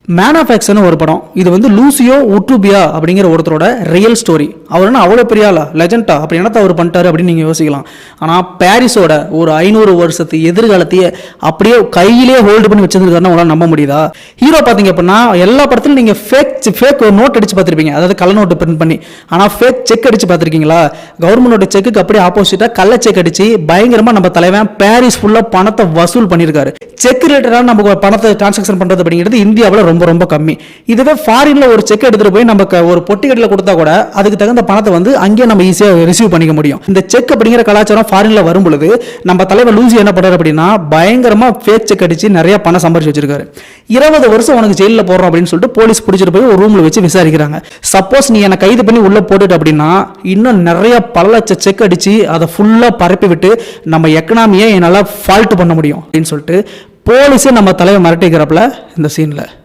Man of action ஒரு படம். இது வந்து லூசியோ உட்ரூபியா அப்படிங்கிற ஒருத்தரோட ரியல் ஸ்டோரி. அவர் என்ன அவ்வளோ பெரிய ஆளா, லெஜெண்டா, அப்படி என்னத்த அவர் பண்ணிட்டாரு அப்படின்னு நீங்கள் யோசிக்கலாம். ஆனால் பாரிஸோட ஒரு 500 வருஷத்து எதிர்காலத்தையே அப்படியே கையிலே ஹோல்டு பண்ணி வச்சிருக்காருன்னு உங்களால் நம்ப முடியுதா? ஹீரோ பார்த்தீங்க அப்படின்னா எல்லா படத்துலையும் நீங்கள் ஃபேக் ஒரு நோட் அடிச்சு பார்த்துருப்பீங்க, அதாவது கள்ள நோட்டு பிரிண்ட் பண்ணி. ஆனால் ஃபேக் செக் அடிச்சு பார்த்துருக்கீங்களா? கவர்மெண்டோட செக்குக்கு அப்படியே ஆப்போசிட்டாக கள்ள செக் அடிச்சு பயங்கரமாக நம்ம தலைவன் பாரிஸ் ஃபுல்லாக பணத்தை வசூல் பண்ணியிருக்காரு. செக் ரிலேட்டடாக நம்ம பணத்தை டிரான்சாக்ஷன் பண்ணுறது அப்படிங்கிறது இந்தியாவில் ரொம்ப ரொம்ப கம்மி. இதுவே ஃபாரின்ல ஒரு செக் எடுத்துட்டு போய் நமக்கு ஒரு பொட்டி கடையில் கொடுத்தா கூட அதுக்கு தகுந்த பணத்தை வந்து அங்கேயே நம்ம ஈஸியாக ரிசீவ் பண்ணிக்க முடியும். இந்த செக் அப்படிங்கிற கலாச்சாரம் ஃபாரின்ல வரும் பொழுது நம்ம தலைவர் லூசி என்ன பண்றாரு அப்படின்னா பயங்கரமா ஃபேக் செக் அடிச்சு நிறைய பணம் சம்பாரிச்சு வச்சிருக்காரு. 20 வருஷம் உனக்கு ஜெயிலில் போடுறோம் அப்படின்னு சொல்லிட்டு போலீஸ் பிடிச்சிட்டு போய் ஒரு ரூம்ல வச்சு விசாரிக்கிறாங்க. சப்போஸ் நீ என்ன கைது பண்ணி உள்ள போட்டுட்டு அப்படின்னா இன்னும் நிறைய பல லட்சம் செக் அடிச்சு அதை ஃபுல்லா பரப்பி விட்டு நம்ம எக்கனாமியை என்னால் ஃபால்ட் பண்ண முடியும் அப்படின்னு சொல்லிட்டு போலீஸே நம்ம தலைவர் மிரட்டிக்கிறப்பல இந்த சீன்ல